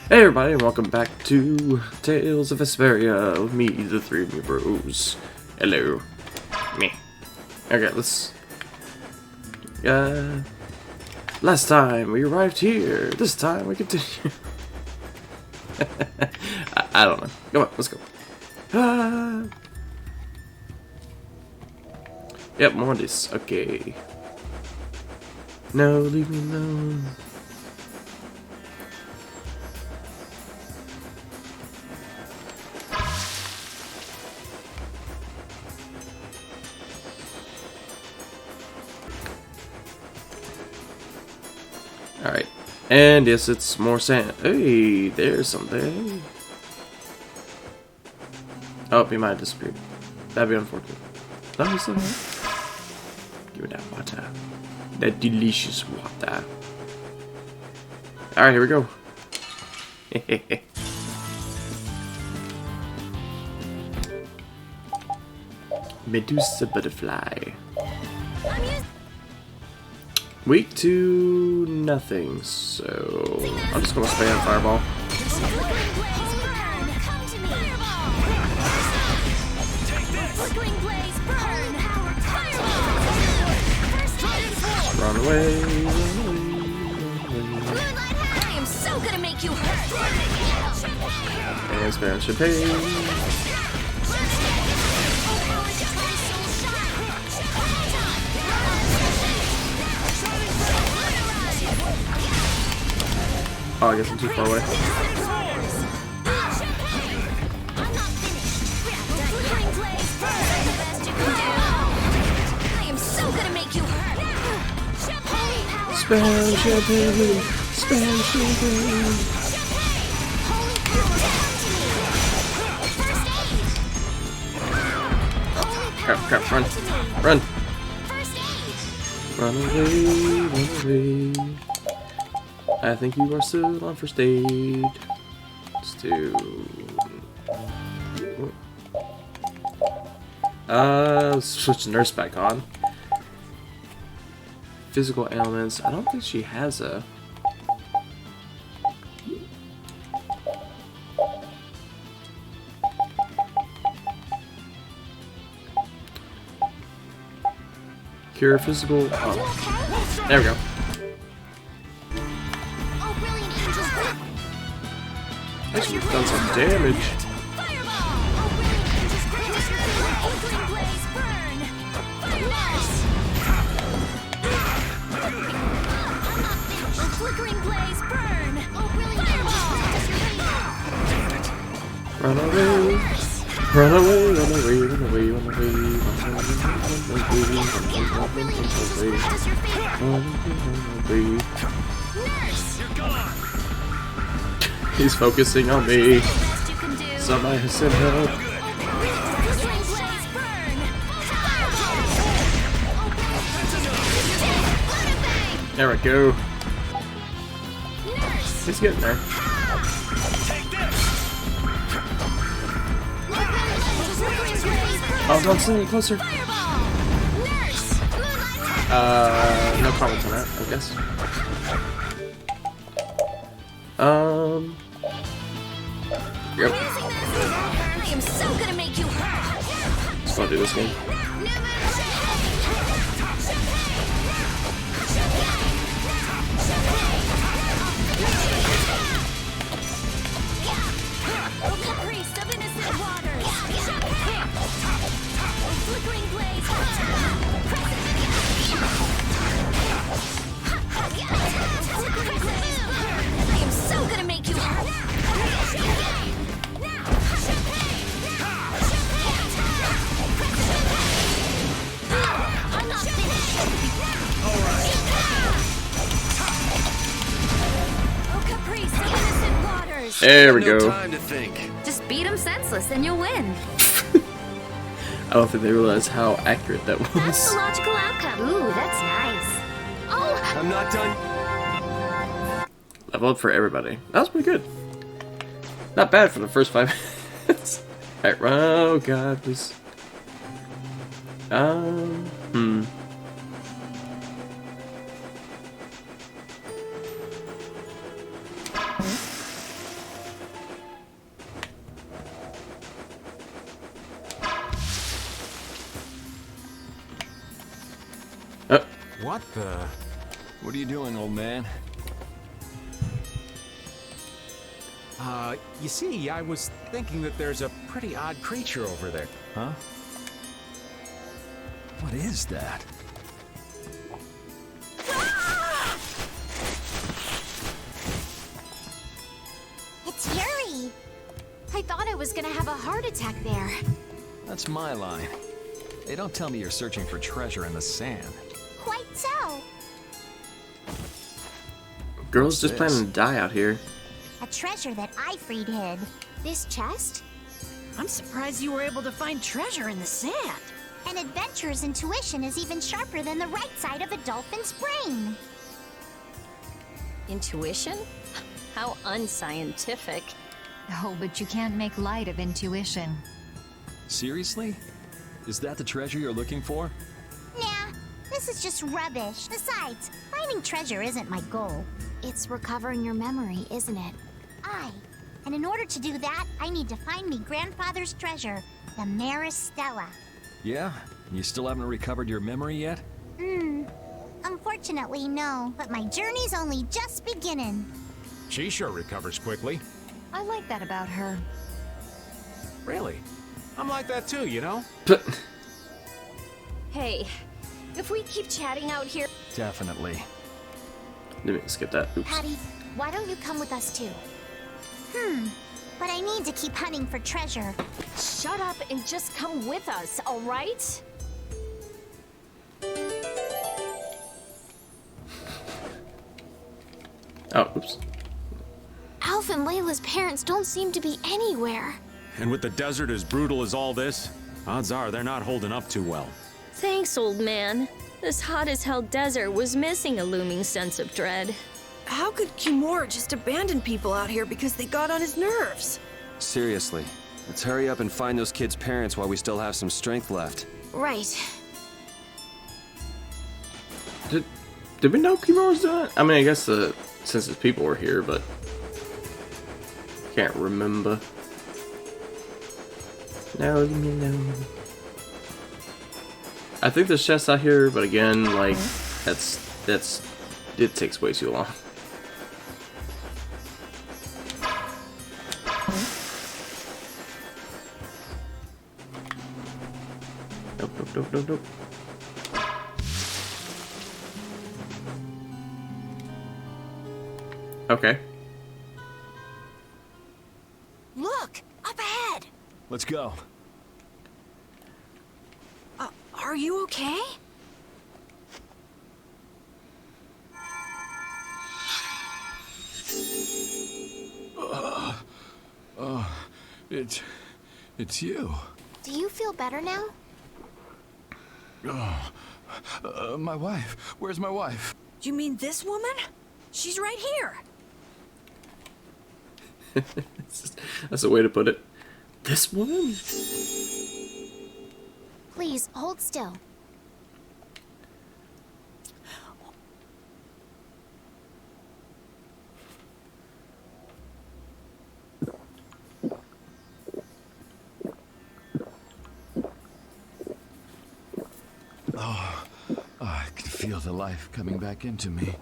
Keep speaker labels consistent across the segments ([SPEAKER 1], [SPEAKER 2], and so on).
[SPEAKER 1] Hey everybody, and welcome back to Tales of Vesperia with me, the three of me bros. Hello. Me. Okay, let's... last time we arrived here. This time we continue. I don't know. Come on, let's go. Yep, more of this. Okay. No, leave me alone. Alright. And yes, it's more sand. Hey, there's something. Oh, he might have disappeared. That'd be unfortunate. No, he's still here. Give me that water. That delicious water. Alright, here we go. Medusa butterfly. Weak to nothing, so I'm just gonna spam fireball. Run away,
[SPEAKER 2] I am so gonna make you hurt.
[SPEAKER 1] and spam champagne. Oh, I guess I'm too far away.
[SPEAKER 2] I am so gonna make you hurt.
[SPEAKER 1] Spam champagne, spam champagne. Crap, crap, run, run. Run away, run away. I think you are still on first aid. Let's do... let's switch nurse back on. Physical ailments. I don't think she has a... Cure physical... Oh. There we go. Actually, we've done some damage. Run away, run away, run away, run away, run away, run away. He's focusing on me. Somebody send help. There we go. He's getting there. Oh, don't send it closer. No comments on that, I guess. Yep.
[SPEAKER 2] I am so gonna make you hurt.
[SPEAKER 1] Just want to do this game.
[SPEAKER 2] Priest of innocent waters. Flickering blaze. I am so gonna make you hurt.
[SPEAKER 1] There we go.
[SPEAKER 3] Time to think.
[SPEAKER 2] Just beat him senseless and you'll win.
[SPEAKER 1] I don't think they realized how accurate that
[SPEAKER 2] That's
[SPEAKER 1] was.
[SPEAKER 2] the logical outcome. Ooh, that's nice. Oh!
[SPEAKER 3] I'm not done.
[SPEAKER 1] Level up for everybody. That was pretty good. Not bad for the first 5 minutes. Alright, run. Oh god, please.
[SPEAKER 3] What the?
[SPEAKER 4] What are you doing, old man?
[SPEAKER 3] You see, I was thinking that there's a pretty odd creature over there.
[SPEAKER 4] Huh? What is that?
[SPEAKER 2] It's Yuri. I thought I was gonna have a heart attack there.
[SPEAKER 4] That's my line. Hey, don't tell me you're searching for treasure in the sand.
[SPEAKER 2] Quite so.
[SPEAKER 1] Girls just
[SPEAKER 4] this?
[SPEAKER 1] planning to die out here.
[SPEAKER 2] A treasure that I freed hid. This chest?
[SPEAKER 5] I'm surprised you were able to find treasure in the sand.
[SPEAKER 2] An adventurer's intuition is even sharper than the right side of a dolphin's brain.
[SPEAKER 6] Intuition? How unscientific.
[SPEAKER 7] Oh, but you can't make light of intuition.
[SPEAKER 4] Seriously? Is that the treasure you're looking for?
[SPEAKER 2] Nah, this is just rubbish. Besides, finding treasure isn't my goal. It's recovering your memory, isn't it? And in order to do that, I need to find me grandfather's treasure, the Maris Stella.
[SPEAKER 4] Yeah? You still haven't recovered your memory yet?
[SPEAKER 2] Unfortunately, no, but my journey's only just beginning.
[SPEAKER 3] She sure recovers quickly.
[SPEAKER 7] I like that about her.
[SPEAKER 3] Really? I'm like that too, you know?
[SPEAKER 6] Hey, if we keep chatting out here...
[SPEAKER 4] Definitely.
[SPEAKER 1] Let me skip that. Oops.
[SPEAKER 2] Patty, why don't you come with us too? But I need to keep hunting for treasure.
[SPEAKER 6] Shut up and just come with us, all right?
[SPEAKER 1] Oh, oops.
[SPEAKER 2] Alf and Layla's parents don't seem to be anywhere.
[SPEAKER 3] And with the desert as brutal as all this, odds are they're not holding up too well.
[SPEAKER 6] Thanks, old man. This hot-as-hell desert was missing a looming sense of dread.
[SPEAKER 5] How could Kimura just abandon people out here because they got on his nerves?
[SPEAKER 8] Seriously, let's hurry up and find those kids' parents while we still have some strength left.
[SPEAKER 5] Right.
[SPEAKER 1] Did we know Kimura was doing it? I mean, I guess since his people were here, but can't remember. No, leave me alone. I think there's chests out here, but again, like it takes way too long. Nope, nope, nope, nope, nope. Okay.
[SPEAKER 5] Look, up ahead.
[SPEAKER 4] Let's go.
[SPEAKER 5] Are you okay?
[SPEAKER 9] It's you.
[SPEAKER 2] Do you feel better now?
[SPEAKER 9] My wife. Where's my wife?
[SPEAKER 5] Do you mean this woman? She's right here.
[SPEAKER 1] That's a way to put it. This woman?
[SPEAKER 2] Please, hold still.
[SPEAKER 9] I can feel the life coming back into me.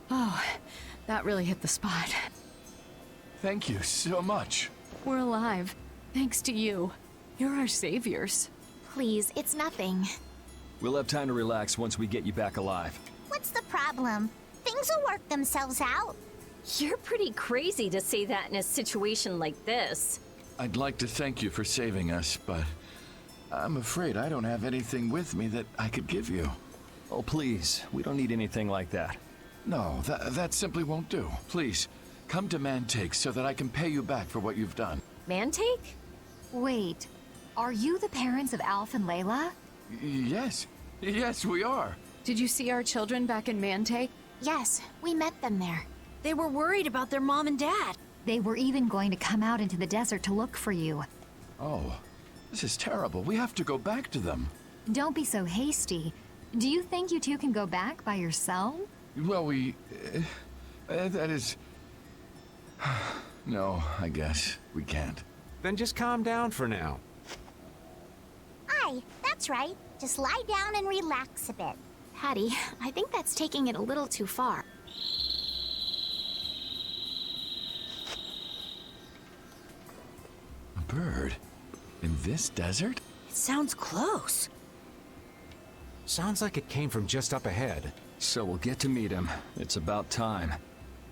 [SPEAKER 7] Oh, that really hit the spot.
[SPEAKER 9] Thank you so much.
[SPEAKER 7] We're alive, thanks to you. You're our saviors.
[SPEAKER 2] Please, it's nothing.
[SPEAKER 4] We'll have time to relax once we get you back alive.
[SPEAKER 2] What's the problem? Things will work themselves out.
[SPEAKER 6] You're pretty crazy to say that in a situation like this.
[SPEAKER 9] I'd like to thank you for saving us, but I'm afraid I don't have anything with me that I could give you.
[SPEAKER 4] Oh, please. We don't need anything like that.
[SPEAKER 9] No, that simply won't do. Please, come to Mantake so that I can pay you back for what you've done.
[SPEAKER 6] Mantake?
[SPEAKER 7] Wait, are you the parents of Alf and Layla?
[SPEAKER 9] Yes. Yes, we are.
[SPEAKER 7] Did you see our children back in Mantake?
[SPEAKER 2] Yes, we met them there.
[SPEAKER 5] They were worried about their mom and dad.
[SPEAKER 7] They were even going to come out into the desert to look for you.
[SPEAKER 9] Oh, this is terrible. We have to go back to them.
[SPEAKER 7] Don't be so hasty. Do you think you two can go back by yourself?
[SPEAKER 9] Well, that is... No, I guess we can't.
[SPEAKER 3] Then just calm down for now.
[SPEAKER 2] Aye, that's right. Just lie down and relax a bit.
[SPEAKER 7] Patty, I think that's taking it a little too far.
[SPEAKER 9] A bird? In this desert?
[SPEAKER 5] It sounds close.
[SPEAKER 3] Sounds like it came from just up ahead.
[SPEAKER 4] So we'll get to meet him. It's about time.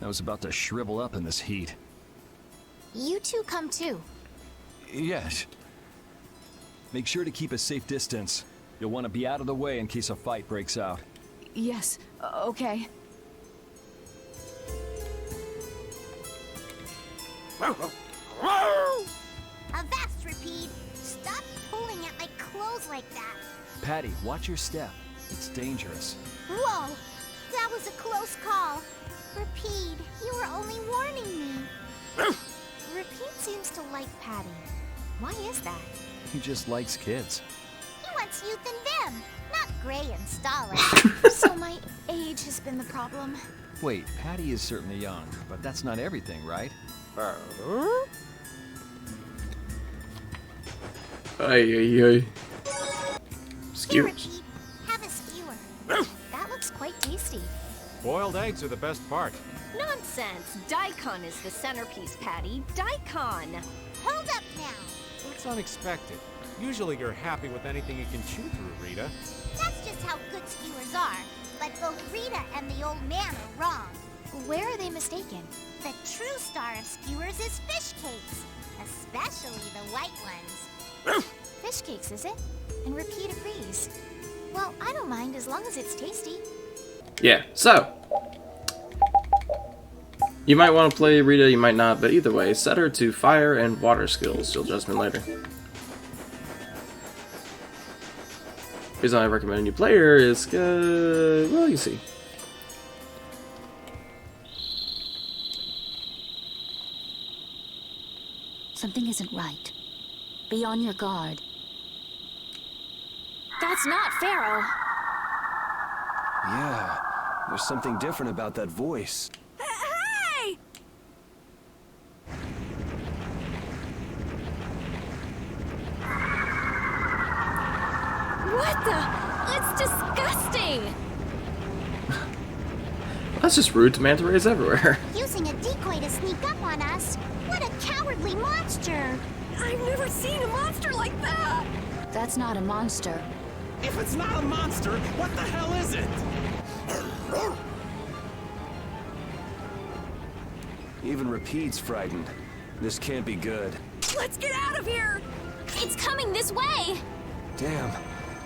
[SPEAKER 4] I was about to shrivel up in this heat.
[SPEAKER 7] You two come too.
[SPEAKER 9] Yes.
[SPEAKER 4] Make sure to keep a safe distance. You'll want to be out of the way in case a fight breaks out.
[SPEAKER 5] Yes, okay.
[SPEAKER 2] Avast, Repeat! Stop pulling at my clothes like that!
[SPEAKER 4] Patty, watch your step. It's dangerous.
[SPEAKER 2] Whoa! That was a close call. Repeat, you were only warning me. Repeat seems to like Patty. Why is that?
[SPEAKER 4] He just likes kids.
[SPEAKER 2] He wants youth in them, not gray and Stalin.
[SPEAKER 7] So my age has been the problem.
[SPEAKER 4] Wait, Patty is certainly young, but that's not everything, right?
[SPEAKER 1] Ay.
[SPEAKER 2] Here,
[SPEAKER 1] Skewers.
[SPEAKER 2] Repeat, have a skewer.
[SPEAKER 7] That looks quite tasty.
[SPEAKER 3] Boiled eggs are the best part.
[SPEAKER 6] Nonsense! Daikon is the centerpiece, Patty. Daikon!
[SPEAKER 2] Hold up now.
[SPEAKER 3] That's unexpected. Usually you're happy with anything you can chew through, Rita.
[SPEAKER 2] That's just how good skewers are. But both Rita and the old man are wrong.
[SPEAKER 7] Where are they mistaken?
[SPEAKER 2] The true star of skewers is fish cakes, especially the white ones.
[SPEAKER 7] Fish cakes, is it? And Repeat agrees. Well, I don't mind as long as it's tasty.
[SPEAKER 1] Yeah, so. You might want to play Rita, you might not, but either way, set her to fire and water skills. You'll judge me later. The reason I recommend a new player is good. Well, you see.
[SPEAKER 10] Something isn't right. Be on your guard.
[SPEAKER 7] That's not Pharaoh.
[SPEAKER 8] Yeah, there's something different about that voice.
[SPEAKER 5] Hey!
[SPEAKER 6] What the? It's disgusting!
[SPEAKER 1] That's just rude to manta rays everywhere.
[SPEAKER 2] Using a decoy to sneak up on us? What a cowardly monster!
[SPEAKER 5] I've never seen a monster like that!
[SPEAKER 10] That's not a monster.
[SPEAKER 3] If it's not a monster, what the hell is it?
[SPEAKER 8] Even Repeat's frightened. This can't be good.
[SPEAKER 5] Let's get out of here!
[SPEAKER 6] It's coming this way!
[SPEAKER 8] Damn,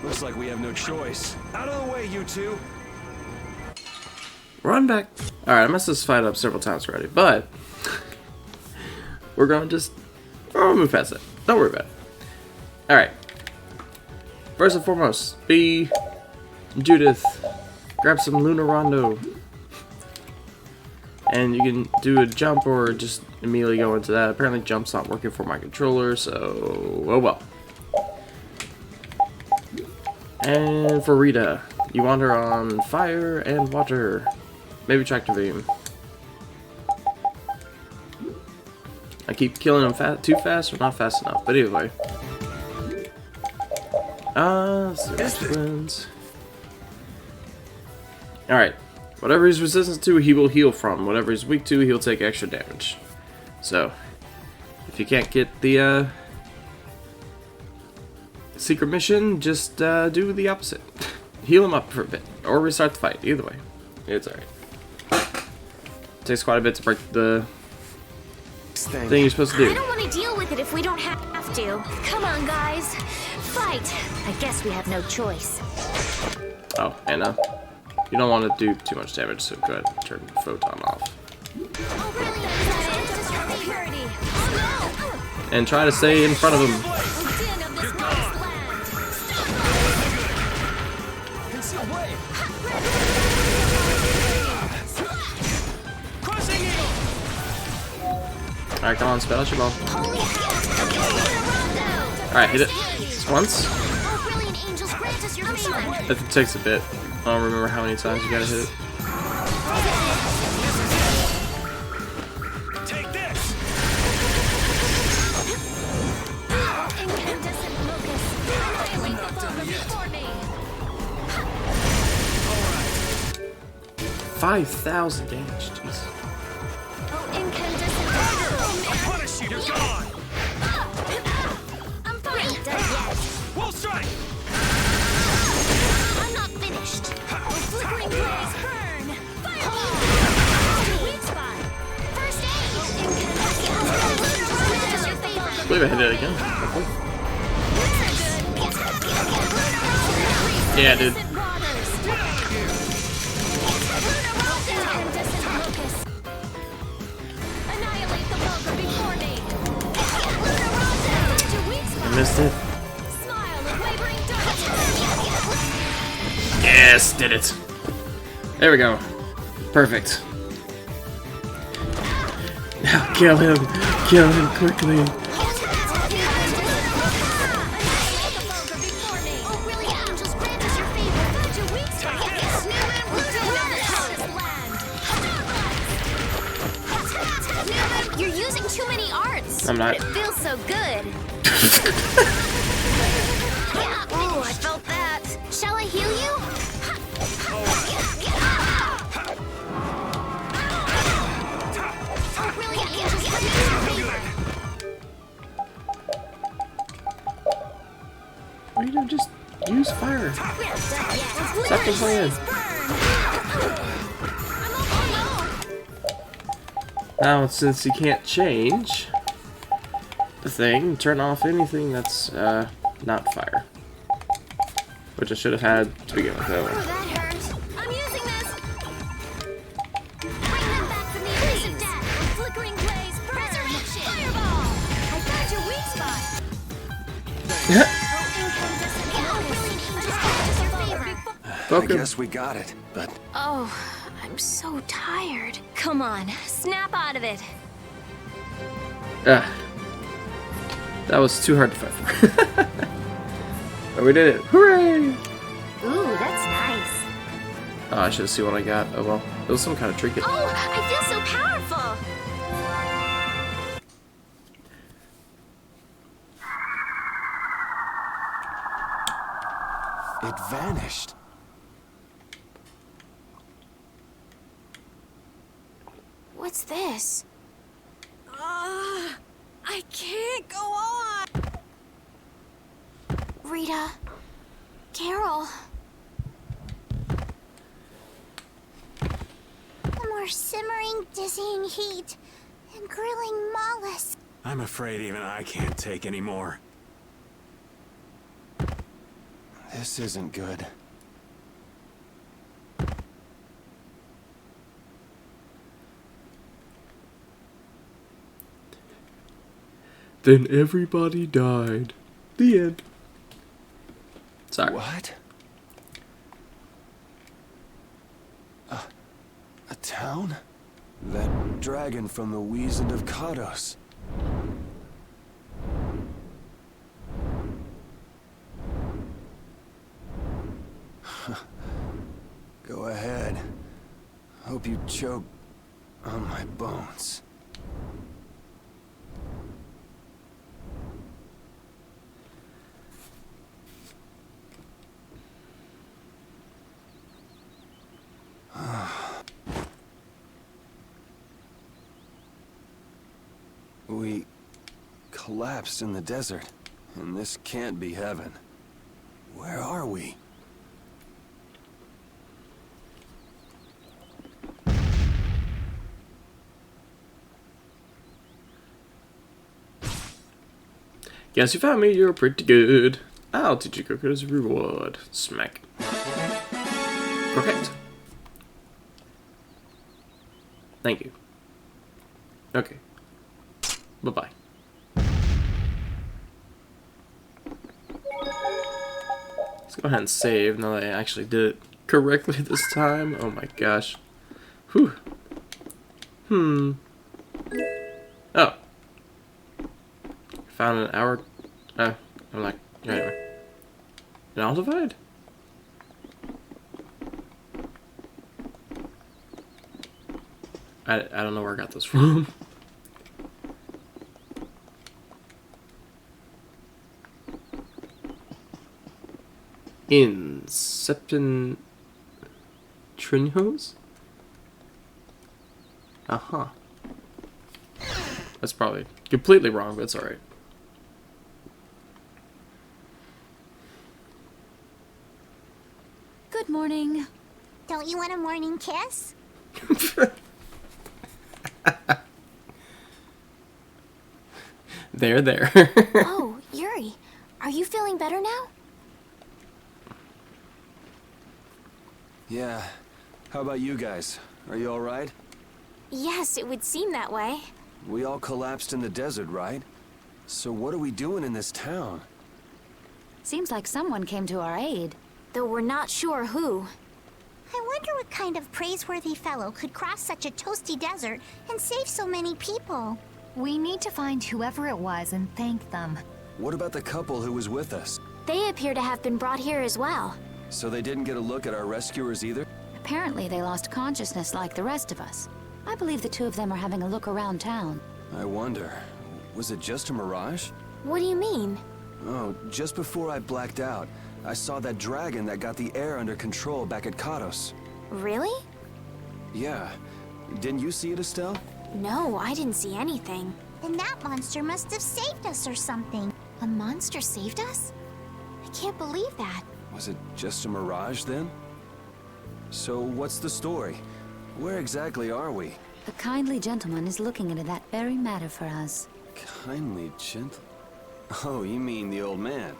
[SPEAKER 8] looks like we have no choice. Out of the way, you two!
[SPEAKER 1] Run back. Alright, I messed this fight up several times already, but we're gonna just move past it. Don't worry about it. Alright. First and foremost, be Judith. Grab some Luna Rondo. And you can do a jump or just immediately go into that. Apparently jump's not working for my controller, so oh well. And for Rita, you want her on fire and water. Maybe tractor beam. I keep killing them too fast or not fast enough, but either way. Let's see what she wins. Alright. Whatever he's resistant to, he will heal from. Whatever he's weak to, he'll take extra damage. So, if you can't get the secret mission, just do the opposite. Heal him up for a bit, or restart the fight. Either way, it's alright. Takes quite a bit to break the thing you're supposed to do.
[SPEAKER 6] I don't want to deal with it if we don't have to. Come on, guys. Fight. I guess we have no choice.
[SPEAKER 1] Oh, and you don't want to do too much damage, so go ahead and turn the photon off.
[SPEAKER 6] Oh, really? Purity. Oh,
[SPEAKER 1] And try to stay in front of him.
[SPEAKER 6] Din of this wasteland.
[SPEAKER 4] Conceal blade!
[SPEAKER 3] Crushing eagle!
[SPEAKER 1] Alright, come on, spell your ball.
[SPEAKER 2] Holy hell!
[SPEAKER 1] Alright, hit it. Once.
[SPEAKER 2] Oh, brilliant angels, grant us your favor!
[SPEAKER 1] That takes a bit. I don't remember how many times you gotta hit it.
[SPEAKER 3] Take this!
[SPEAKER 6] Incandescent locust. Annihilate the foe before me.
[SPEAKER 1] 5,000 damage. Jeez.
[SPEAKER 6] Oh, incandescent.
[SPEAKER 3] Punish you! You're gone!
[SPEAKER 2] I'm fine. Ain't done yet.
[SPEAKER 3] We'll strike!
[SPEAKER 2] I'm not finished.
[SPEAKER 6] Flickering blaze, burn. Fireball. Weak spot.
[SPEAKER 2] First aid.
[SPEAKER 1] I believe I hit it again. Okay. Yeah, dude. I missed it. Yes, did it. There we go. Perfect. Now kill him. Kill him quickly.
[SPEAKER 2] You're using too many arts.
[SPEAKER 1] I'm not.
[SPEAKER 2] It feels so good. Oh, I felt that. Shall I heal you? Oh, really? Angel's
[SPEAKER 1] Rita, just use fire. Stop complaining. Now, since you can't change the thing, turn off anything that's not fire. Which I should have had to begin with. That one.
[SPEAKER 2] That hurt. I'm using this. Bring them back from the abyss of death. Flickering blaze, resurrection. Fireball. I found your weak spot.
[SPEAKER 8] I guess we got it, but
[SPEAKER 7] Oh, I'm so tired.
[SPEAKER 6] Come on, snap out of it.
[SPEAKER 1] That was too hard to fight for. But we did it. Hooray!
[SPEAKER 2] Ooh, that's nice.
[SPEAKER 1] Oh, I should have seen what I got. Oh well. It was some kind of trinket.
[SPEAKER 2] Oh, I feel so powerful.
[SPEAKER 8] it vanished.
[SPEAKER 7] What's this?
[SPEAKER 5] I can't go on.
[SPEAKER 7] Rita. Carol.
[SPEAKER 2] The more simmering, dizzying heat and grilling mollusk.
[SPEAKER 3] I'm afraid even I can't take any more.
[SPEAKER 8] This isn't good.
[SPEAKER 1] Then everybody died. The end. Sorry.
[SPEAKER 8] What? A town? That dragon from the Wizened of Kados. Go ahead. Hope you choke on my bones. We collapsed in the desert, and this can't be heaven. Where are we?
[SPEAKER 1] Guess you found me, you're pretty good. I'll teach you croquet as a reward. Smack. Croquet. Thank you. Okay. Bye-bye. Let's go ahead and save now that I actually did it correctly this time. Oh my gosh. Whew. Oh. Found an hour. I'm like, anyway. An Aldified? I don't know where I got this from. In Septentrinhos? Uh-huh. That's probably completely wrong, but it's alright.
[SPEAKER 10] Good morning.
[SPEAKER 2] Don't you want a morning kiss?
[SPEAKER 1] There.
[SPEAKER 7] Oh, Yuri, are you feeling better now?
[SPEAKER 8] Yeah. How about you guys? Are you alright?
[SPEAKER 7] Yes, it would seem that way.
[SPEAKER 8] We all collapsed in the desert, right? So what are we doing in this town?
[SPEAKER 10] Seems like someone came to our aid.
[SPEAKER 7] Though we're not sure who.
[SPEAKER 2] I wonder what kind of praiseworthy fellow could cross such a toasty desert and save so many people.
[SPEAKER 11] We need to find whoever it was and thank them.
[SPEAKER 8] What about the couple who was with us?
[SPEAKER 7] They appear to have been brought here as well.
[SPEAKER 8] So they didn't get a look at our rescuers either?
[SPEAKER 10] Apparently they lost consciousness like the rest of us. I believe the two of them are having a look around town.
[SPEAKER 8] I wonder, was it just a mirage?
[SPEAKER 7] What do you mean?
[SPEAKER 8] Oh, just before I blacked out, I saw that dragon that got the air under control back at Katos.
[SPEAKER 7] Really?
[SPEAKER 8] Yeah. Didn't you see it, Estelle?
[SPEAKER 7] No, I didn't see anything.
[SPEAKER 2] Then that monster must have saved us or something.
[SPEAKER 7] A monster saved us? I can't believe that.
[SPEAKER 8] Was it just a mirage then? So what's the story? Where exactly are we?
[SPEAKER 10] A kindly gentleman is looking into that very matter for us.
[SPEAKER 8] Kindly gentle... Oh, you mean the old man?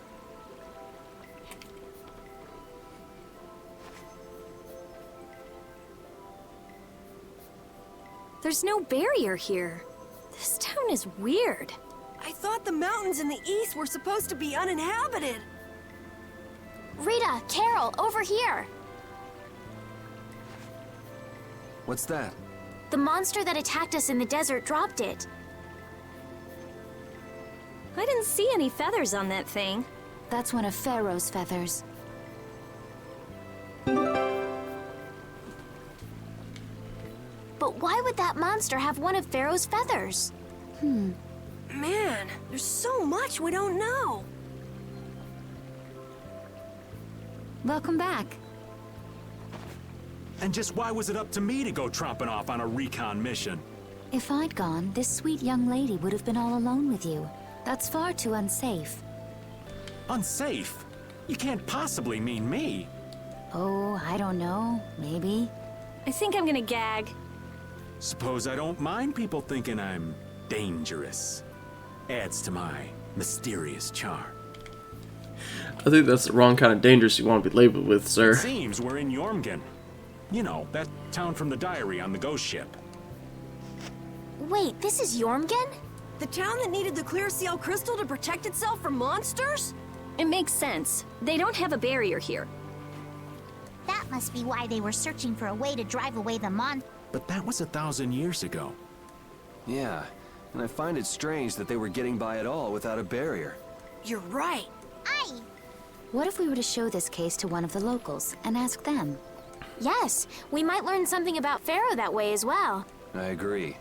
[SPEAKER 5] There's no barrier here. This town is weird. I thought the mountains in the east were supposed to be uninhabited.
[SPEAKER 7] Rita, Carol, over here!
[SPEAKER 8] What's that?
[SPEAKER 7] The monster that attacked us in the desert dropped it.
[SPEAKER 6] I didn't see any feathers on that thing.
[SPEAKER 10] That's one of Pharaoh's feathers.
[SPEAKER 7] But why would that monster have one of Pharaoh's feathers?
[SPEAKER 5] Man, there's so much we don't know.
[SPEAKER 10] Welcome back.
[SPEAKER 3] And just why was it up to me to go tromping off on a recon mission?
[SPEAKER 10] If I'd gone, this sweet young lady would have been all alone with you. That's far too unsafe.
[SPEAKER 3] Unsafe? You can't possibly mean me.
[SPEAKER 10] Oh, I don't know. Maybe.
[SPEAKER 6] I think I'm gonna gag.
[SPEAKER 3] Suppose I don't mind people thinking I'm dangerous. Adds to my mysterious charm.
[SPEAKER 1] I think that's the wrong kind of dangerous you want to be labeled with, sir.
[SPEAKER 3] Seems we're in Yormgen. You know, that town from the diary on the ghost ship.
[SPEAKER 7] Wait, this is Yormgen?
[SPEAKER 5] The town that needed the clear seal crystal to protect itself from monsters?
[SPEAKER 6] It makes sense. They don't have a barrier here.
[SPEAKER 2] That must be why they were searching for a way to drive away the monster.
[SPEAKER 3] But that was 1,000 years ago.
[SPEAKER 8] Yeah, and I find it strange that they were getting by at all without a barrier.
[SPEAKER 5] You're right.
[SPEAKER 2] Aye!
[SPEAKER 10] What if we were to show this case to one of the locals and ask them?
[SPEAKER 7] Yes, we might learn something about Pharaoh that way as well.
[SPEAKER 8] I agree.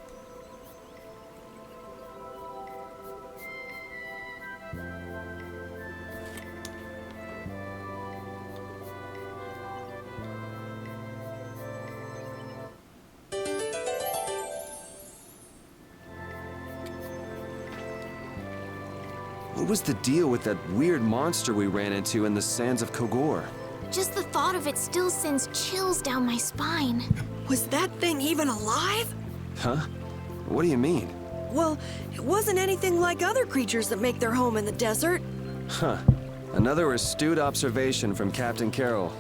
[SPEAKER 8] What was the deal with that weird monster we ran into in the sands of Kogor?
[SPEAKER 7] Just the thought of it still sends chills down my spine.
[SPEAKER 5] Was that thing even alive?
[SPEAKER 8] Huh? What do you mean?
[SPEAKER 5] Well, it wasn't anything like other creatures that make their home in the desert.
[SPEAKER 8] Huh. Another astute observation from Captain Carroll.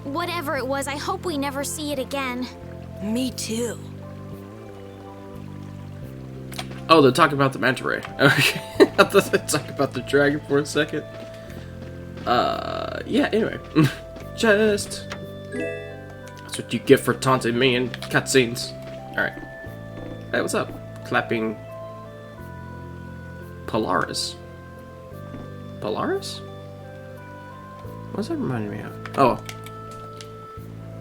[SPEAKER 7] Whatever it was, I hope we never see it again.
[SPEAKER 5] Me too.
[SPEAKER 1] Oh, they're talking about the manta ray. Okay. I thought they were talking about the dragon for a second. Yeah, anyway. Just... That's what you get for taunting me in cutscenes. Alright. Hey, what's up? Clapping... Polaris. Polaris? What's that reminding me of? Oh.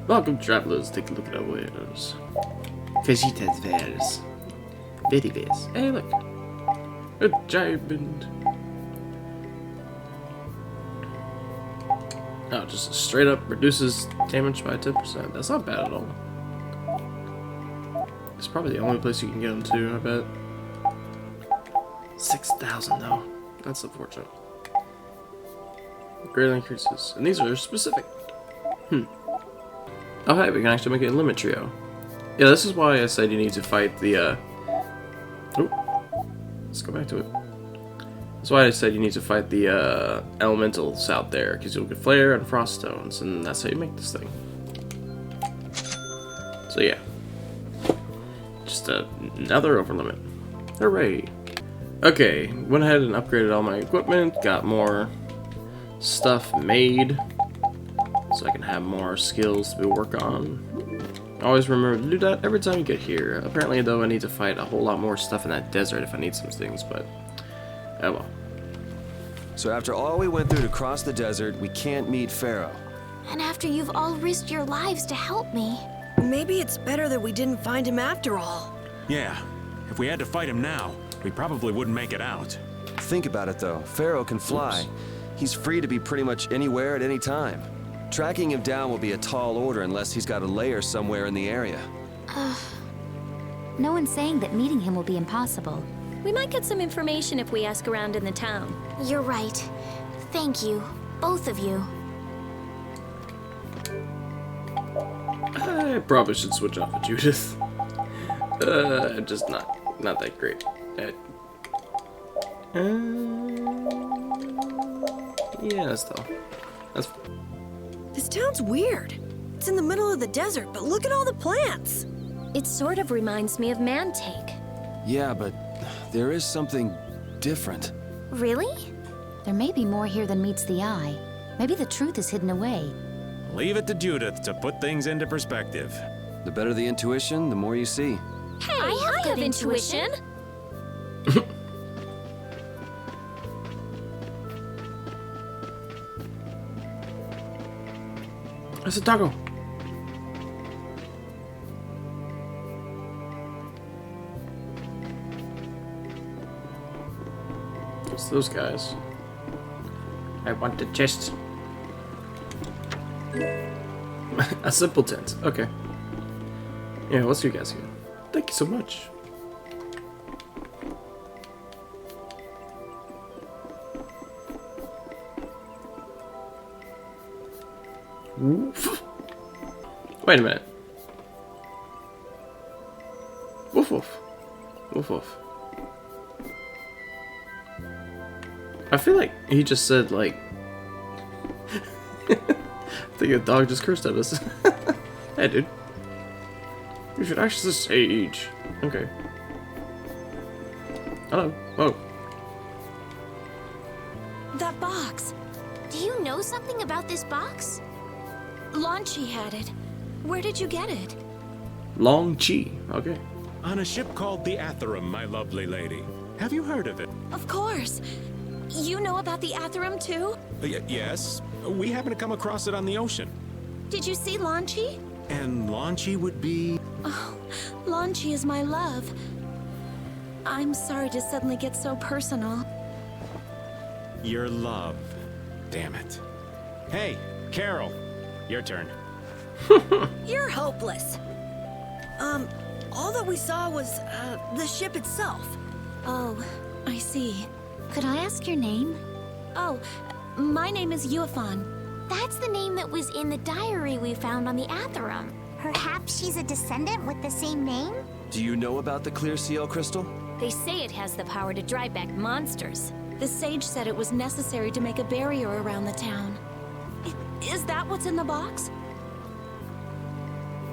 [SPEAKER 1] Welcome, travelers. Take a look at our wares. Vegeta's wares. Very wares. Hey, look. A diamond. Oh, just straight up reduces damage by 10%. That's not bad at all. It's probably the only place you can get them to, I bet. 6,000 though. That's unfortunate. Greatly increases. And these are specific. Oh hey, we can actually make it a limit trio. Yeah, this is why I said you need to fight the let's go back to it. That's why I said you need to fight the elementals out there, because you'll get flare and frost stones, and that's how you make this thing. So yeah. Just another over limit. Hooray. Okay, went ahead and upgraded all my equipment, got more stuff made, so I can have more skills to work on. Always remember to do that every time you get here. Apparently, though, I need to fight a whole lot more stuff in that desert if I need some things, but oh well.
[SPEAKER 8] So after all we went through to cross the desert, we can't meet Pharaoh.
[SPEAKER 7] And after you've all risked your lives to help me.
[SPEAKER 5] Maybe it's better that we didn't find him after all.
[SPEAKER 3] Yeah, if we had to fight him now, we probably wouldn't make it out.
[SPEAKER 8] Think about it though, Pharaoh can fly. He's free to be pretty much anywhere at any time. Tracking him down will be a tall order unless he's got a lair somewhere in the area.
[SPEAKER 10] No one's saying that meeting him will be impossible.
[SPEAKER 6] We might get some information if we ask around in the town.
[SPEAKER 7] You're right. Thank you, both of you.
[SPEAKER 1] I probably should switch off of Judith. Just not that great. Yeah, still. That's.
[SPEAKER 5] This town's weird. It's in the middle of the desert, but look at all the plants.
[SPEAKER 6] It sort of reminds me of Mantake.
[SPEAKER 8] Yeah, but there is something different.
[SPEAKER 7] Really?
[SPEAKER 10] There may be more here than meets the eye. Maybe the truth is hidden away.
[SPEAKER 3] Leave it to Judith to put things into perspective.
[SPEAKER 8] The better the intuition, the more you see.
[SPEAKER 6] Hey, I have intuition.
[SPEAKER 1] It's a taco. It's those guys. I want the chest. A simpleton. Okay. Yeah, what's you guys here? Thank you so much. Woof. Wait a minute. Woof woof. Woof woof. I feel like he just said, like... I think a dog just cursed at us. Hey, dude. You should access the sage. Okay. Hello. Whoa.
[SPEAKER 5] That box.
[SPEAKER 7] Do you know something about this box?
[SPEAKER 5] Launchi had it. Where did you get it?
[SPEAKER 1] Long Chi. Okay.
[SPEAKER 3] On a ship called the Atherum, my lovely lady. Have you heard of it?
[SPEAKER 5] Of course. You know about the Atherum too?
[SPEAKER 3] Yes. We happened to come across it on the ocean.
[SPEAKER 5] Did you see Launchi?
[SPEAKER 3] And Launchi would be...
[SPEAKER 5] Oh, Launchi is my love. I'm sorry to suddenly get so personal.
[SPEAKER 3] Your love. Damn it. Hey, Carol. Your turn.
[SPEAKER 5] You're hopeless. All that we saw was, the ship itself. Oh, I see.
[SPEAKER 10] Could I ask your name?
[SPEAKER 5] Oh, my name is Yuafan.
[SPEAKER 7] That's the name that was in the diary we found on the Atherum. Perhaps she's a descendant with the same name?
[SPEAKER 8] Do you know about the clear seal crystal?
[SPEAKER 6] They say it has the power to drive back monsters.
[SPEAKER 5] The sage said it was necessary to make a barrier around the town. Is that what's in the box?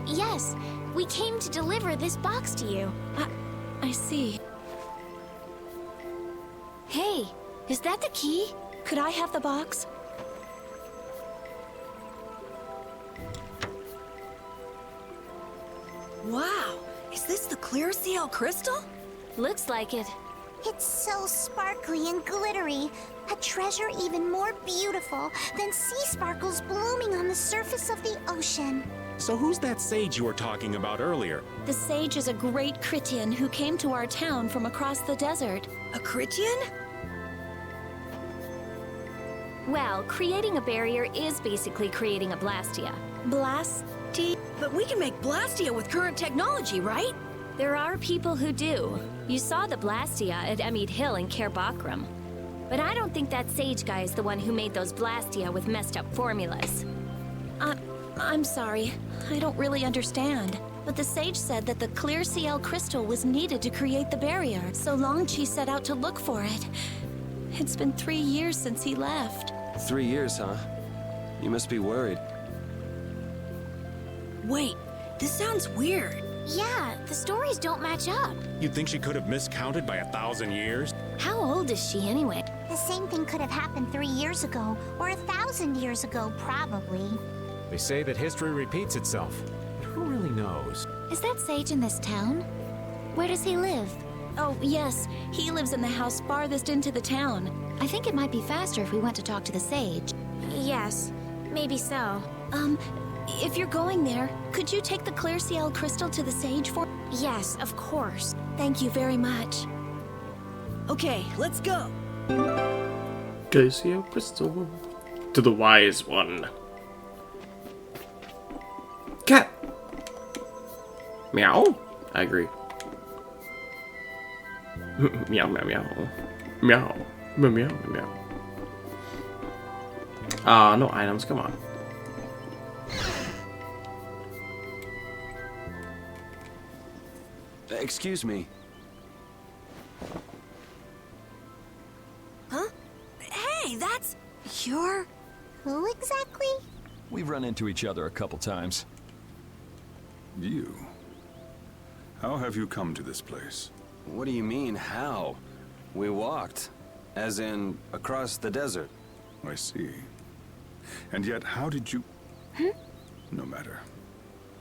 [SPEAKER 7] Yes, we came to deliver this box to you.
[SPEAKER 5] I see.
[SPEAKER 10] Hey, is that the key?
[SPEAKER 5] Could I have the box? Wow, is this the clear seal crystal?
[SPEAKER 6] Looks like it.
[SPEAKER 2] It's so sparkly and glittery. A treasure even more beautiful than sea sparkles blooming on the surface of the ocean.
[SPEAKER 3] So who's that sage you were talking about earlier?
[SPEAKER 5] The sage is a great Critian who came to our town from across the desert. A Critian?
[SPEAKER 6] Well, creating a barrier is basically creating a Blastia.
[SPEAKER 5] But we can make Blastia with current technology, right?
[SPEAKER 6] There are people who do. You saw the Blastia at Emmede Hill in Cair Bakram. But I don't think that Sage guy is the one who made those Blastia with messed up formulas.
[SPEAKER 5] I'm sorry. I don't really understand. But the Sage said that the clear CL crystal was needed to create the barrier, so Long Chi set out to look for it. It's been 3 years since he left.
[SPEAKER 8] 3 years, huh? You must be worried.
[SPEAKER 5] Wait, this sounds weird.
[SPEAKER 7] Yeah, the stories don't match up.
[SPEAKER 3] You think she could have miscounted by 1,000 years?
[SPEAKER 6] How old is she anyway?
[SPEAKER 2] The same thing could have happened 3 years ago, or 1,000 years ago, probably.
[SPEAKER 3] They say that history repeats itself. But who really knows?
[SPEAKER 10] Is that Sage in this town? Where does he live?
[SPEAKER 5] Oh, yes. He lives in the house farthest into the town.
[SPEAKER 10] I think it might be faster if we went to talk to the Sage.
[SPEAKER 7] Yes, maybe so.
[SPEAKER 5] If you're going there, could you take the clear CL crystal to the Sage for?
[SPEAKER 7] Yes, of course.
[SPEAKER 5] Thank you very much. Okay, let's go.
[SPEAKER 1] Glacial crystal. To the wise one. Cat! Meow? I agree. Meow, meow, meow. Meow. Meow, meow, meow. No items, come on.
[SPEAKER 8] Excuse me.
[SPEAKER 5] Huh? Hey, that's... You're...
[SPEAKER 2] Who exactly?
[SPEAKER 4] We've run into each other a couple times.
[SPEAKER 12] You? How have you come to this place?
[SPEAKER 8] What do you mean, how? We walked. As in, across the desert.
[SPEAKER 12] I see. And yet, how did you... No matter.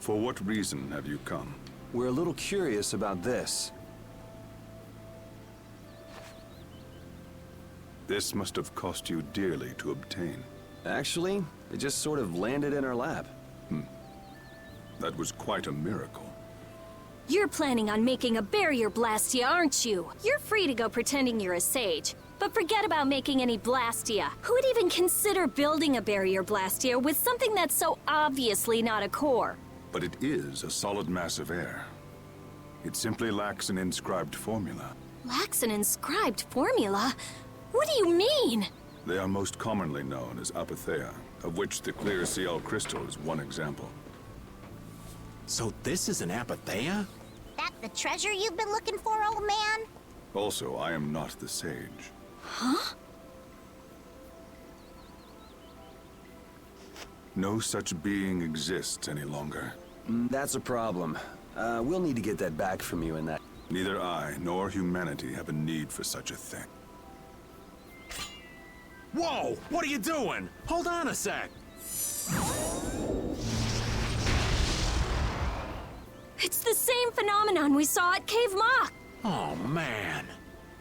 [SPEAKER 12] For what reason have you come?
[SPEAKER 8] We're a little curious about this.
[SPEAKER 12] This must have cost you dearly to obtain.
[SPEAKER 8] Actually, it just sort of landed in our lap.
[SPEAKER 12] That was quite a miracle.
[SPEAKER 6] You're planning on making a barrier Blastia, aren't you? You're free to go pretending you're a Sage. But forget about making any Blastia. Who would even consider building a barrier Blastia with something that's so obviously not a core?
[SPEAKER 12] But it is a solid mass of air. It simply lacks an inscribed formula.
[SPEAKER 6] Lacks an inscribed formula? What do you mean?
[SPEAKER 12] They are most commonly known as apatheia, of which the clear CL crystal is one example.
[SPEAKER 3] So this is an apatheia?
[SPEAKER 2] That the treasure you've been looking for, old man?
[SPEAKER 12] Also, I am not the Sage.
[SPEAKER 6] Huh?
[SPEAKER 12] No such being exists any longer.
[SPEAKER 8] That's a problem. We'll need to get that back from you in that...
[SPEAKER 12] Neither I nor humanity have a need for such a thing.
[SPEAKER 3] Whoa! What are you doing? Hold on a sec!
[SPEAKER 6] It's the same phenomenon we saw at Cave Mock!
[SPEAKER 3] Oh, man.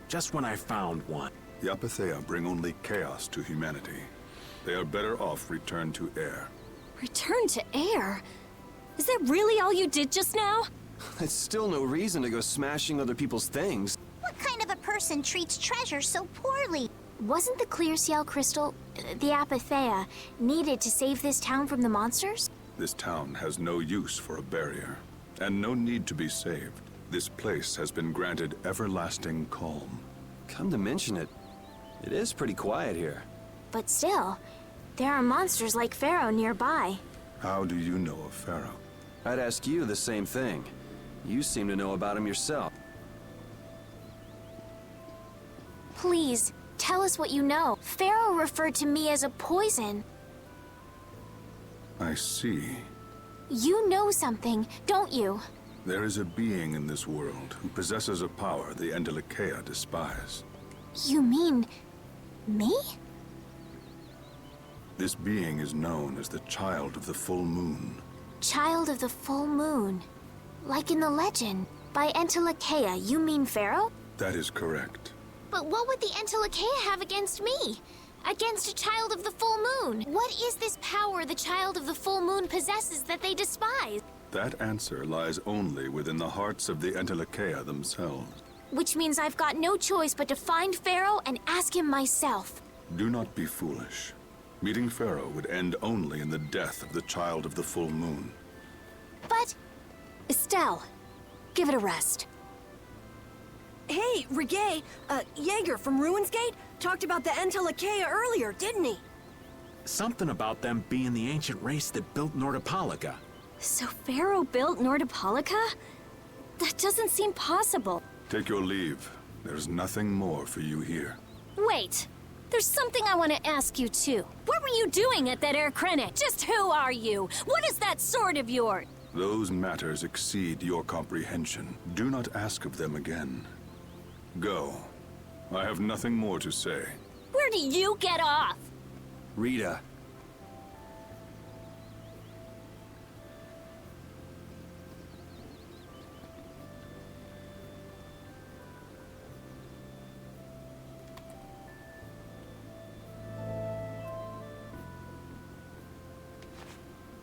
[SPEAKER 3] Just when I found one.
[SPEAKER 12] The apatheia bring only chaos to humanity. They are better off returned to air.
[SPEAKER 6] Return to air? Is that really all you did just now?
[SPEAKER 8] It's still no reason to go smashing other people's things.
[SPEAKER 2] What kind of a person treats treasure so poorly?
[SPEAKER 7] Wasn't the clear CL crystal, the apatheia, needed to save this town from the monsters?
[SPEAKER 12] This town has no use for a barrier, and no need to be saved. This place has been granted everlasting calm.
[SPEAKER 8] Come to mention it, it is pretty quiet here.
[SPEAKER 7] But still, there are monsters like Pharaoh nearby.
[SPEAKER 12] How do you know of Pharaoh?
[SPEAKER 8] I'd ask you the same thing. You seem to know about him yourself.
[SPEAKER 7] Please, tell us what you know. Pharaoh referred to me as a poison.
[SPEAKER 12] I see.
[SPEAKER 7] You know something, don't you?
[SPEAKER 12] There is a being in this world who possesses a power the Entelikeia despise.
[SPEAKER 7] You mean... me?
[SPEAKER 12] This being is known as the Child of the Full Moon.
[SPEAKER 7] Child of the Full Moon. Like in the legend. By Entelikeia, you mean Pharaoh?
[SPEAKER 12] That is correct.
[SPEAKER 7] But what would the Entelikeia have against me? Against a Child of the Full Moon? What is this power the Child of the Full Moon possesses that they despise?
[SPEAKER 12] That answer lies only within the hearts of the Entelikeia themselves.
[SPEAKER 7] Which means I've got no choice but to find Pharaoh and ask him myself.
[SPEAKER 12] Do not be foolish. Meeting Pharaoh would end only in the death of the Child of the Full Moon.
[SPEAKER 7] But...
[SPEAKER 6] Estelle, Give it a rest.
[SPEAKER 13] Hey, Regay, Jaeger from Ruinsgate talked about the Entelekea earlier, didn't he?
[SPEAKER 3] Something about them being the ancient race that built Nordopolica.
[SPEAKER 6] So Pharaoh built Nordopolica? That doesn't seem possible.
[SPEAKER 12] Take your leave. There's nothing more for you here.
[SPEAKER 6] Wait, there's something I want to ask you too. What were you doing at that Air Krene? Just who are you? What is that sword of yours?
[SPEAKER 12] Those matters exceed your comprehension. Do not ask of them again. Go. I have nothing more to say.
[SPEAKER 6] Where do you get off?
[SPEAKER 8] Rita.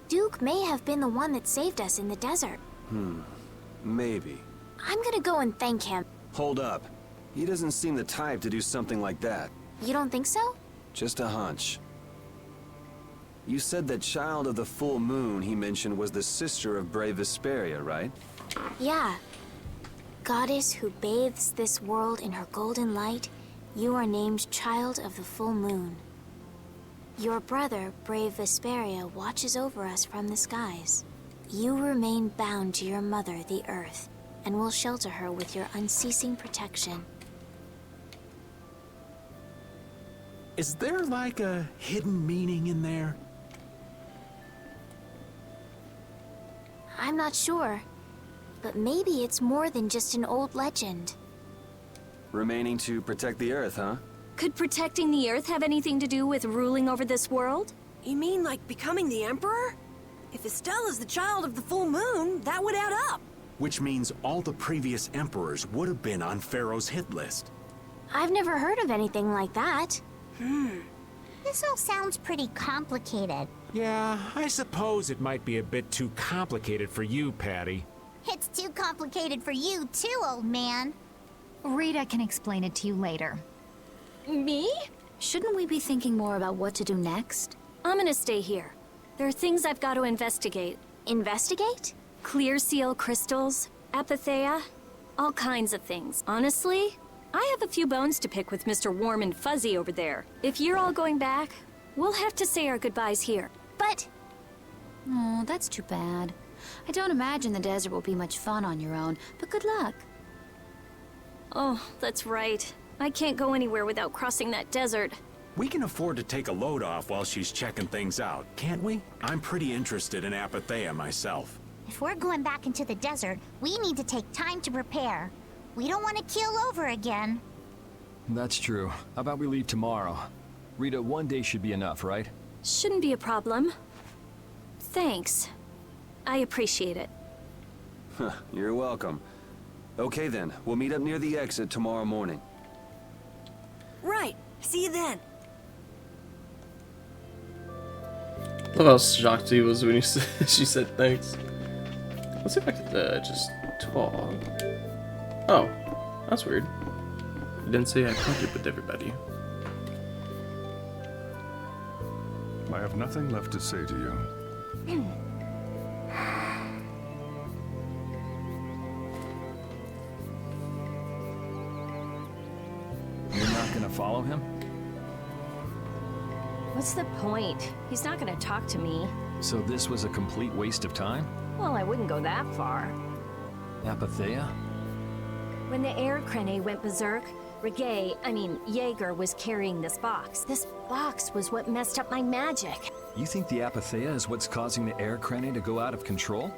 [SPEAKER 7] Duke may have been the one that saved us in the desert.
[SPEAKER 8] Maybe.
[SPEAKER 7] I'm gonna go and thank him.
[SPEAKER 8] Hold up. He doesn't seem the type to do something like that.
[SPEAKER 7] You don't think so?
[SPEAKER 8] Just a hunch. You said that child of the full moon he mentioned was the sister of brave Vesperia, right?
[SPEAKER 7] Yeah. Goddess who bathes this world in her golden light, you are named Child of the Full Moon. Your brother, brave Vesperia, watches over us from the skies. You remain bound to your mother, the Earth, and will shelter her with your unceasing protection.
[SPEAKER 3] Is there like a hidden meaning in there?
[SPEAKER 7] I'm not sure, but maybe it's more than just an old legend.
[SPEAKER 8] Remaining to protect the Earth, huh?
[SPEAKER 6] Could protecting the Earth have anything to do with ruling over this world?
[SPEAKER 13] You mean like becoming the Emperor? If Estella's the child of the full moon, that would add up.
[SPEAKER 3] Which means all the previous emperors would have been on Pharaoh's hit list.
[SPEAKER 7] I've never heard of anything like that.
[SPEAKER 2] This all sounds pretty complicated.
[SPEAKER 14] Yeah, I suppose it might be a bit too complicated for you, Patty.
[SPEAKER 2] It's too complicated for you too, old man.
[SPEAKER 11] Rita can explain it to you later.
[SPEAKER 6] Me?
[SPEAKER 10] Shouldn't we be thinking more about what to do next?
[SPEAKER 6] I'm gonna stay here. There are things I've got to investigate.
[SPEAKER 7] Investigate?
[SPEAKER 6] Clear seal crystals, apatheia, all kinds of things. Honestly, I have a few bones to pick with Mr. Warm and Fuzzy over there. If you're all going back, we'll have to say our goodbyes here.
[SPEAKER 7] But...
[SPEAKER 10] Oh, that's too bad. I don't imagine the desert will be much fun on your own, but good luck.
[SPEAKER 6] Oh, that's right. I can't go anywhere without crossing that desert.
[SPEAKER 3] We can afford to take a load off while she's checking things out, can't we? I'm pretty interested in apatheia myself.
[SPEAKER 2] If we're going back into the desert, we need to take time to prepare. We don't want to keel over again.
[SPEAKER 4] That's true. How about we leave tomorrow? Rita, one day should be enough, right?
[SPEAKER 6] Shouldn't be a problem. Thanks. I appreciate it.
[SPEAKER 8] You're welcome. Okay then, we'll meet up near the exit tomorrow morning.
[SPEAKER 13] Right. See you then.
[SPEAKER 1] Love how shocked he was when he said, she said thanks. Let's see if I could just talk. Oh, that's weird. I didn't say I hunted with everybody.
[SPEAKER 12] I have nothing left to say to you.
[SPEAKER 4] You're not gonna follow him?
[SPEAKER 6] What's the point? He's not gonna talk to me.
[SPEAKER 4] So this was a complete waste of time?
[SPEAKER 6] Well, I wouldn't go that far.
[SPEAKER 4] Apatheia?
[SPEAKER 6] When the Air Krene went berserk, Jaeger was carrying this box. This box was what messed up my magic.
[SPEAKER 4] You think the Apatheia is what's causing the Air Krene to go out of control?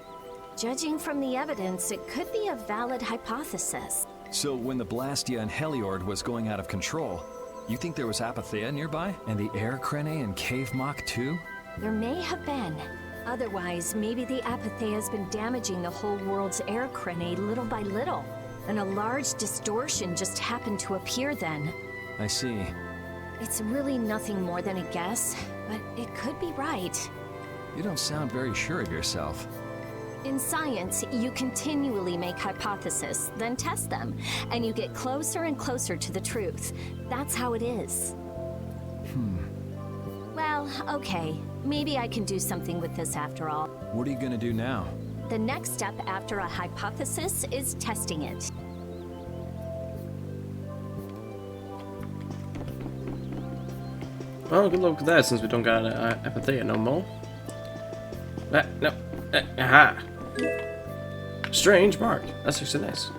[SPEAKER 6] Judging from the evidence, it could be a valid hypothesis.
[SPEAKER 4] So when the Blastia and Heliord was going out of control, you think there was Apatheia nearby? And the Air Krene and Cave Mock too?
[SPEAKER 6] There may have been. Otherwise, maybe the Apatheia has been damaging the whole world's Air Krene little by little. And a large distortion just happened to appear then.
[SPEAKER 4] I see.
[SPEAKER 6] It's really nothing more than a guess, but it could be right.
[SPEAKER 4] You don't sound very sure of yourself.
[SPEAKER 6] In science, you continually make hypotheses, then test them, and you get closer and closer to the truth. That's how it is. Well, okay. Maybe I can do something with this after all.
[SPEAKER 4] What are you gonna do now?
[SPEAKER 6] the next step after a hypothesis is testing it.
[SPEAKER 1] Well, good luck with that since we don't got Apathea no more. No. Aha! Strange mark. That's actually nice.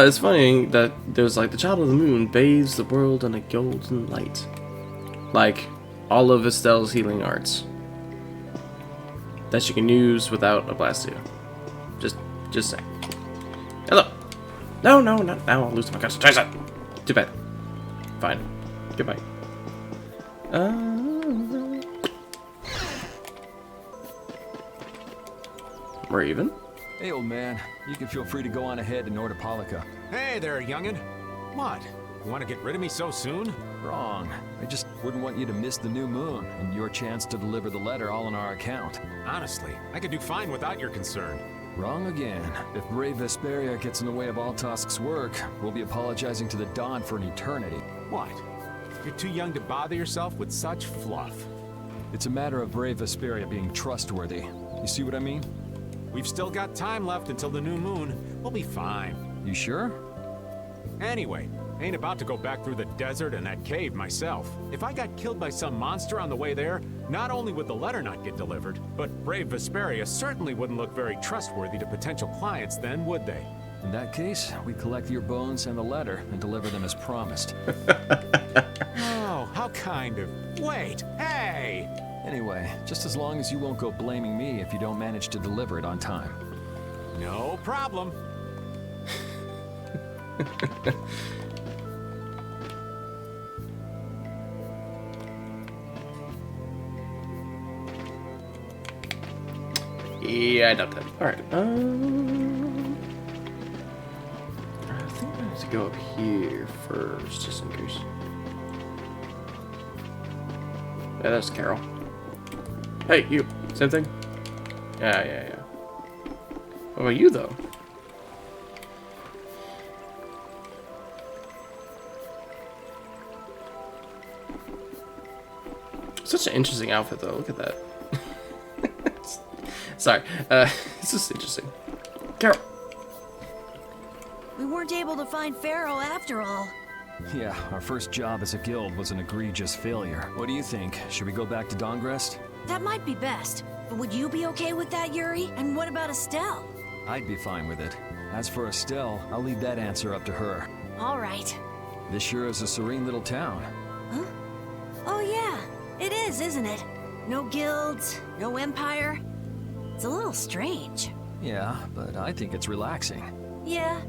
[SPEAKER 1] It's funny that there's like the child of the moon bathes the world in a golden light. Like all of Estelle's healing arts that she can use without a Blastia. Just saying. Hello. No, not now. I'll lose my concentration. Too bad. Fine. Goodbye. Raven?
[SPEAKER 4] Hey, old man. You can feel free to go on ahead to Nordopolica.
[SPEAKER 14] Hey there, youngin'. What? You want to get rid of me so soon?
[SPEAKER 4] Wrong. I just wouldn't want you to miss the new moon and your chance to deliver the letter all on our account.
[SPEAKER 14] Honestly, I could do fine without your concern.
[SPEAKER 4] Wrong again. If brave Vesperia gets in the way of Altosk's work, we'll be apologizing to the Dawn for an eternity.
[SPEAKER 14] What? You're too young to bother yourself with such fluff.
[SPEAKER 4] It's a matter of brave Vesperia being trustworthy. You see what I mean?
[SPEAKER 14] We've still got time left until the new moon. We'll be fine.
[SPEAKER 4] You sure?
[SPEAKER 14] Anyway, ain't about to go back through the desert and that cave myself. If I got killed by some monster on the way there, not only would the letter not get delivered, but brave Vesperia certainly wouldn't look very trustworthy to potential clients then, would they?
[SPEAKER 4] In that case, we collect your bones and the letter and deliver them as promised.
[SPEAKER 14] Oh, how kind of... Wait, hey!
[SPEAKER 4] Anyway, just as long as you won't go blaming me if you don't manage to deliver it on time.
[SPEAKER 14] No problem.
[SPEAKER 1] Yeah, I doubt that. Alright, I think I need to go up here first, just in case. Yeah, that's Carol. Hey, you. Same thing? Yeah. What about you, though? Such an interesting outfit, though. Look at that. Sorry. It's just interesting. Carol.
[SPEAKER 13] We weren't able to find Pharaoh after all.
[SPEAKER 4] Yeah, our first job as a guild was an egregious failure. What do you think? Should we go back to Dongrest?
[SPEAKER 13] That might be best. But would you be okay with that, Yuri? And what about Estelle?
[SPEAKER 4] I'd be fine with it. As for Estelle, I'll leave that answer up to her.
[SPEAKER 13] All right.
[SPEAKER 4] This sure is a serene little town.
[SPEAKER 13] Huh? Oh yeah, it is, isn't it? No guilds, no empire. It's a little strange.
[SPEAKER 4] Yeah, but I think it's relaxing.
[SPEAKER 13] Yeah,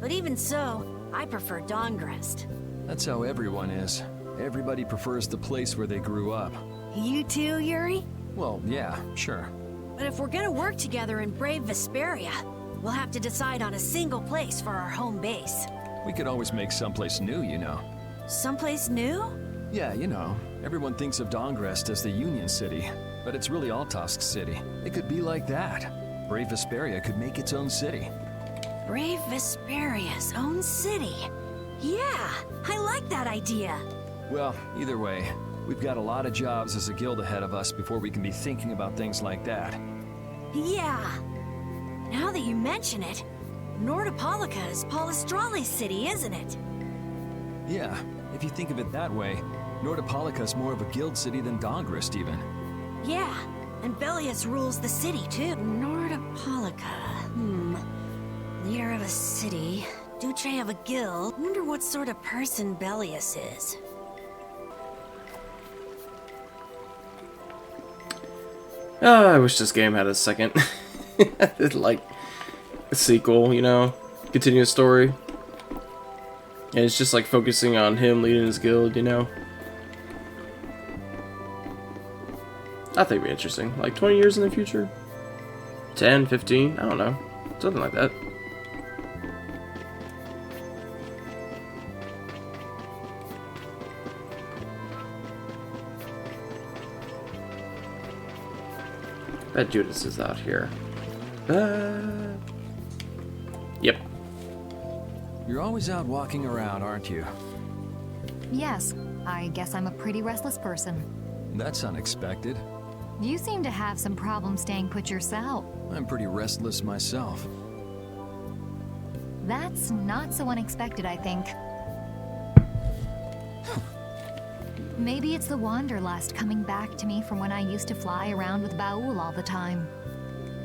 [SPEAKER 13] but even so, I prefer Dongrest.
[SPEAKER 4] That's how everyone is. Everybody prefers the place where they grew up.
[SPEAKER 13] You too, Yuri?
[SPEAKER 4] Well, yeah, sure.
[SPEAKER 13] But if we're gonna work together in brave Vesperia, we'll have to decide on a single place for our home base.
[SPEAKER 4] We could always make someplace new, you know.
[SPEAKER 13] Someplace new?
[SPEAKER 4] Yeah, you know. Everyone thinks of Dongrest as the Union City, but it's really Altosk's city. It could be like that. Brave Vesperia could make its own city.
[SPEAKER 13] Brave Vesperia's own city. Yeah, I like that idea.
[SPEAKER 4] Well, either way, we've got a lot of jobs as a guild ahead of us before we can be thinking about things like that.
[SPEAKER 13] Yeah. Now that you mention it, Nordopolica is Palestrale's city, isn't it?
[SPEAKER 4] Yeah, if you think of it that way, Nordopolica is more of a guild city than Dongrest even.
[SPEAKER 13] Yeah, and Belius rules the city too. Nordopolica, leader of a city, Duce of a guild. Wonder what sort of person Belius is.
[SPEAKER 1] I wish this game had a second, like, a sequel, you know? Continuous story. And it's just like focusing on him leading his guild, you know? I think it'd be interesting. Like 20 years in the future? 10, 15? I don't know. Something like that. Bet Judas is out here. Yep.
[SPEAKER 4] You're You're always out walking around, aren't you?
[SPEAKER 11] Yes, I guess I'm a pretty restless person.
[SPEAKER 4] That's unexpected.
[SPEAKER 11] You seem to have some problems staying put yourself.
[SPEAKER 4] I'm pretty restless myself.
[SPEAKER 11] That's not so unexpected, I think. Maybe it's the wanderlust coming back to me from when I used to fly around with Baul all the time.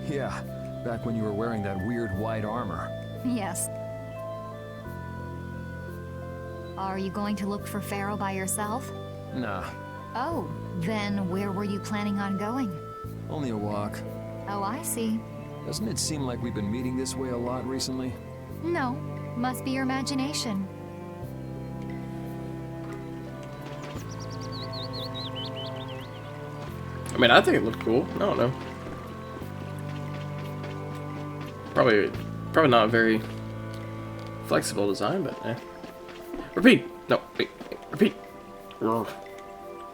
[SPEAKER 4] Yeah, back when you were wearing that weird white armor.
[SPEAKER 11] Yes. Are you going to look for Pharaoh by yourself?
[SPEAKER 4] Nah,
[SPEAKER 11] Oh, then where were you planning on going?
[SPEAKER 4] only a walk.
[SPEAKER 11] Oh, I see.
[SPEAKER 4] Doesn't it seem like we've been meeting this way a lot recently?
[SPEAKER 11] No, must be your imagination.
[SPEAKER 1] I mean, I think it looked cool. I don't know. Probably not a very flexible design, but eh. Repeat! No, wait, repeat!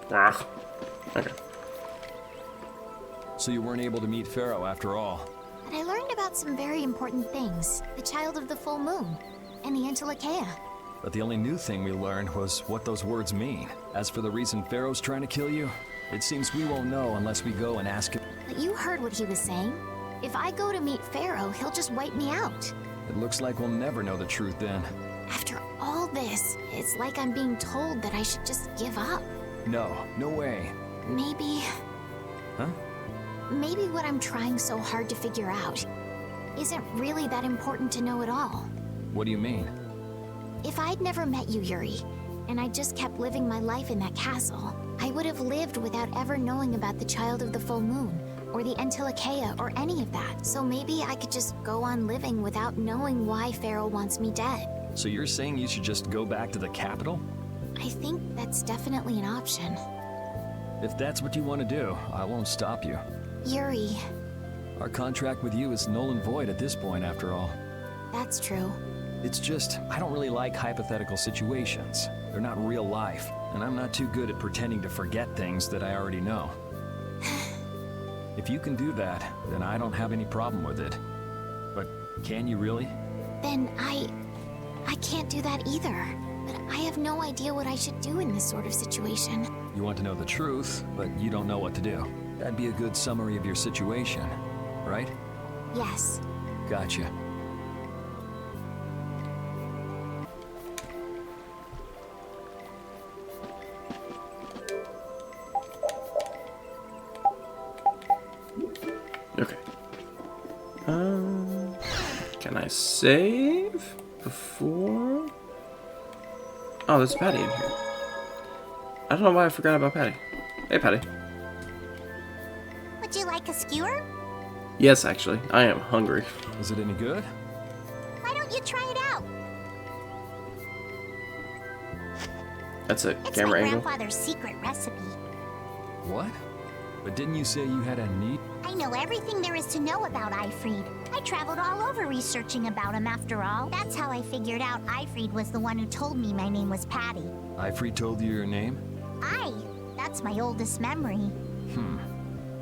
[SPEAKER 1] Okay.
[SPEAKER 4] So you weren't able to meet Pharaoh after all?
[SPEAKER 2] But I learned about some very important things. The child of the full moon, and the Antilochaea.
[SPEAKER 4] But the only new thing we learned was what those words mean. As for the reason Pharaoh's trying to kill you, it seems we won't know unless we go and ask him.
[SPEAKER 2] But you heard what he was saying. If I go to meet Pharaoh, he'll just wipe me out.
[SPEAKER 4] It looks like we'll never know the truth then.
[SPEAKER 2] After all this, it's like I'm being told that I should just give up.
[SPEAKER 4] No, no way.
[SPEAKER 2] Maybe...
[SPEAKER 4] Huh?
[SPEAKER 2] Maybe what I'm trying so hard to figure out isn't really that important to know at all.
[SPEAKER 4] What do you mean?
[SPEAKER 2] If I'd never met you, Yuri, and I just kept living my life in that castle, I would have lived without ever knowing about the child of the full moon, or the Antilochaea, or any of that. So maybe I could just go on living without knowing why Pharaoh wants me dead.
[SPEAKER 4] So you're saying you should just go back to the capital?
[SPEAKER 2] I think that's definitely an option.
[SPEAKER 4] If that's what you want to do, I won't stop you.
[SPEAKER 2] Yuri,
[SPEAKER 4] Our contract with you is null and void at this point, after all.
[SPEAKER 2] that's true.
[SPEAKER 4] It's just, I don't really like hypothetical situations. They're not real life, and I'm not too good at pretending to forget things that I already know. If you can do that, then I don't have any problem with it. But can you really?
[SPEAKER 2] Then I can't do that either. But I have no idea what I should do in this sort of situation.
[SPEAKER 4] You want to know the truth, but you don't know what to do. That'd be a good summary of your situation, right?
[SPEAKER 2] Yes.
[SPEAKER 4] Gotcha.
[SPEAKER 1] Okay. Can I save before? Oh, there's Patty in here. I don't know why I forgot about Patty. Hey, Patty.
[SPEAKER 2] Would you like a skewer?
[SPEAKER 1] Yes, actually. I am hungry.
[SPEAKER 4] Is it any good?
[SPEAKER 2] Why don't you try it out?
[SPEAKER 1] That's a
[SPEAKER 2] It's
[SPEAKER 1] camera
[SPEAKER 2] my
[SPEAKER 1] angle.
[SPEAKER 2] grandfather's secret recipe.
[SPEAKER 4] What? But didn't you say you had a need?
[SPEAKER 2] I know everything there is to know about Ifrid. I traveled all over researching about him after all. That's how I figured out Ifrid was the one who told me my name was Patty.
[SPEAKER 4] Ifrid told you your name?
[SPEAKER 2] That's my oldest memory.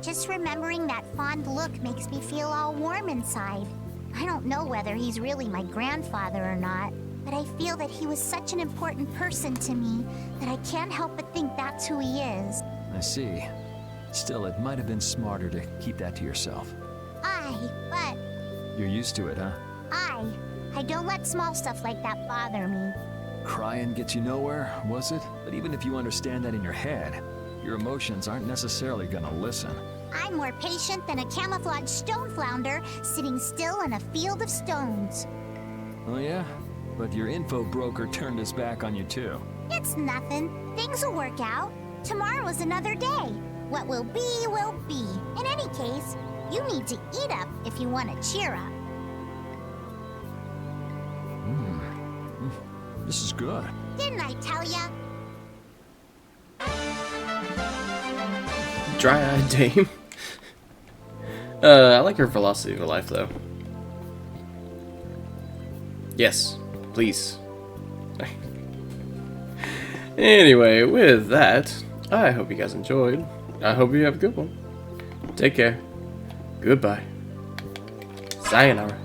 [SPEAKER 2] Just remembering that fond look makes me feel all warm inside. I don't know whether he's really my grandfather or not, but I feel that he was such an important person to me that I can't help but think that's who he is.
[SPEAKER 4] I see. Still, it might have been smarter to keep that to yourself.
[SPEAKER 2] But
[SPEAKER 4] You're used to it, huh?
[SPEAKER 2] I don't let small stuff like that bother me.
[SPEAKER 4] Crying gets you nowhere, was it? But even if you understand that in your head, your emotions aren't necessarily gonna listen.
[SPEAKER 2] I'm more patient than a camouflaged stone flounder sitting still in a field of stones.
[SPEAKER 4] Oh yeah? But your info broker turned his back on you too.
[SPEAKER 2] It's nothing. Things will work out. Tomorrow is another day. What will be, will be. In any case, you need to eat up if you want to cheer up.
[SPEAKER 4] This is good.
[SPEAKER 2] Didn't I tell ya?
[SPEAKER 1] Dry-eyed dame. I like her philosophy of life, though. Yes, please. Anyway, with that, I hope you guys enjoyed. I hope you have a good one. Take care. Goodbye. Sayonara.